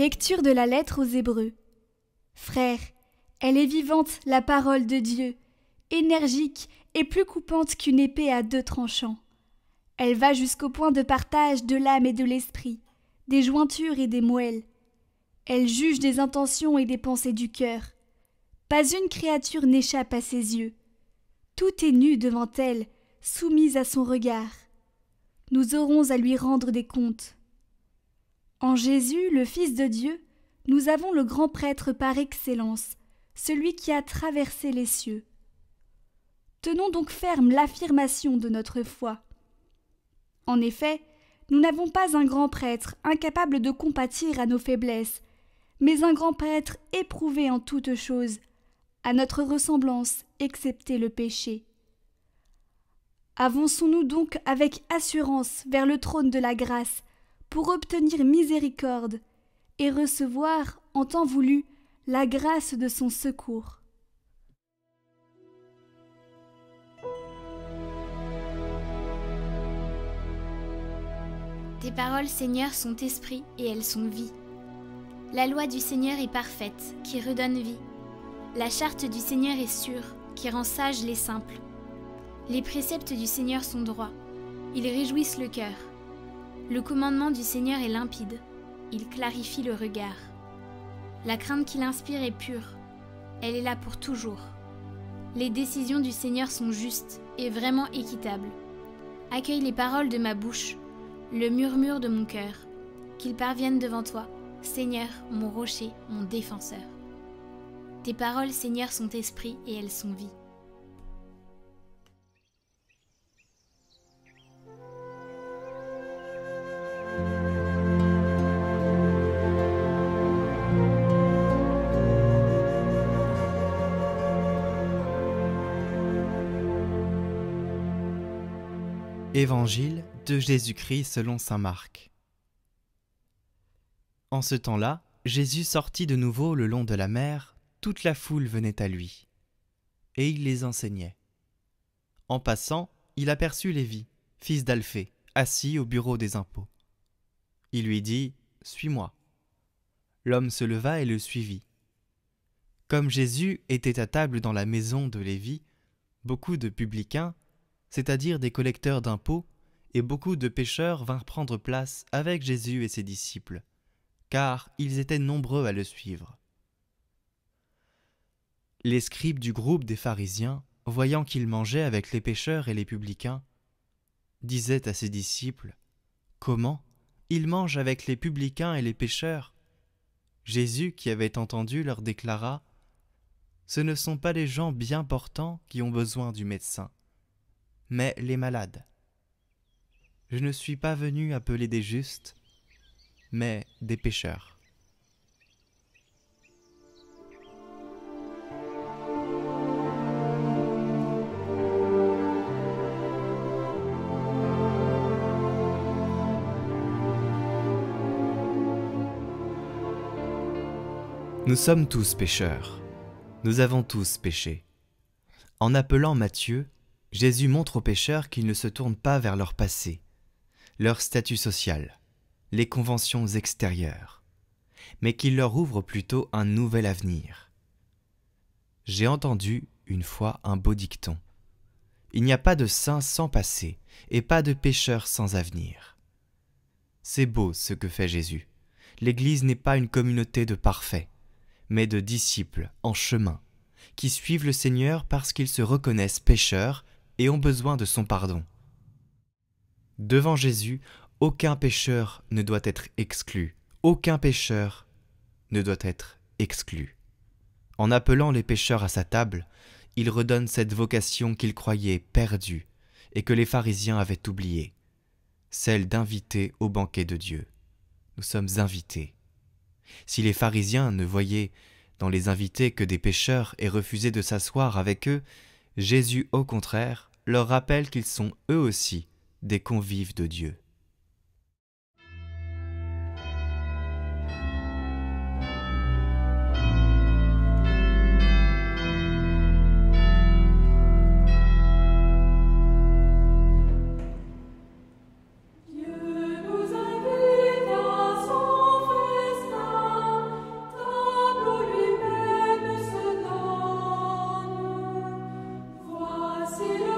Lecture de la lettre aux Hébreux. Frères, elle est vivante, la parole de Dieu, énergique et plus coupante qu'une épée à 2 tranchants. Elle va jusqu'au point de partage de l'âme et de l'esprit, des jointures et des moelles. Elle juge des intentions et des pensées du cœur. Pas une créature n'échappe à ses yeux. Tout est nu devant elle, soumise à son regard. Nous aurons à lui rendre des comptes. En Jésus, le Fils de Dieu, nous avons le grand prêtre par excellence, celui qui a traversé les cieux. Tenons donc ferme l'affirmation de notre foi. En effet, nous n'avons pas un grand prêtre incapable de compatir à nos faiblesses, mais un grand prêtre éprouvé en toutes choses, à notre ressemblance, excepté le péché. Avançons-nous donc avec assurance vers le trône de la grâce, pour obtenir miséricorde et recevoir, en temps voulu, la grâce de son secours. Tes paroles, Seigneur, sont esprit et elles sont vie. La loi du Seigneur est parfaite, qui redonne vie. La charte du Seigneur est sûre, qui rend sages les simples. Les préceptes du Seigneur sont droits, ils réjouissent le cœur. Le commandement du Seigneur est limpide, il clarifie le regard. La crainte qu'il inspire est pure, elle est là pour toujours. Les décisions du Seigneur sont justes et vraiment équitables. Accueille les paroles de ma bouche, le murmure de mon cœur, qu'ils parviennent devant toi, Seigneur, mon rocher, mon défenseur. Tes paroles, Seigneur, sont esprit et elles sont vie. Évangile de Jésus-Christ selon saint Marc. En ce temps-là, Jésus sortit de nouveau le long de la mer, toute la foule venait à lui, et il les enseignait. En passant, il aperçut Lévi, fils d'Alphée, assis au bureau des impôts. Il lui dit « Suis-moi ». L'homme se leva et le suivit. Comme Jésus était à table dans la maison de Lévi, beaucoup de publicains, c'est-à-dire des collecteurs d'impôts, et beaucoup de pécheurs vinrent prendre place avec Jésus et ses disciples, car ils étaient nombreux à le suivre. Les scribes du groupe des pharisiens, voyant qu'il mangeait avec les pécheurs et les publicains, disaient à ses disciples « Comment ? Il mange avec les publicains et les pécheurs ?» Jésus, qui avait entendu, leur déclara « Ce ne sont pas les gens bien portants qui ont besoin du médecin, mais les malades. Je ne suis pas venu appeler des justes, mais des pécheurs. » Nous sommes tous pécheurs. Nous avons tous péché. En appelant Matthieu, Jésus montre aux pécheurs qu'ils ne se tournent pas vers leur passé, leur statut social, les conventions extérieures, mais qu'il leur ouvre plutôt un nouvel avenir. J'ai entendu une fois un beau dicton. Il n'y a pas de saint sans passé et pas de pécheur sans avenir. C'est beau ce que fait Jésus. L'Église n'est pas une communauté de parfaits, mais de disciples en chemin, qui suivent le Seigneur parce qu'ils se reconnaissent pécheurs et ont besoin de son pardon. Devant Jésus, aucun pécheur ne doit être exclu, aucun pécheur ne doit être exclu. En appelant les pécheurs à sa table, il redonne cette vocation qu'ils croyaient perdue et que les pharisiens avaient oubliée, celle d'inviter au banquet de Dieu. Nous sommes invités. Si les pharisiens ne voyaient dans les invités que des pécheurs et refusaient de s'asseoir avec eux, Jésus, au contraire, leur rappelle qu'ils sont eux aussi des convives de Dieu. Dieu nous invite à son festin. C'est le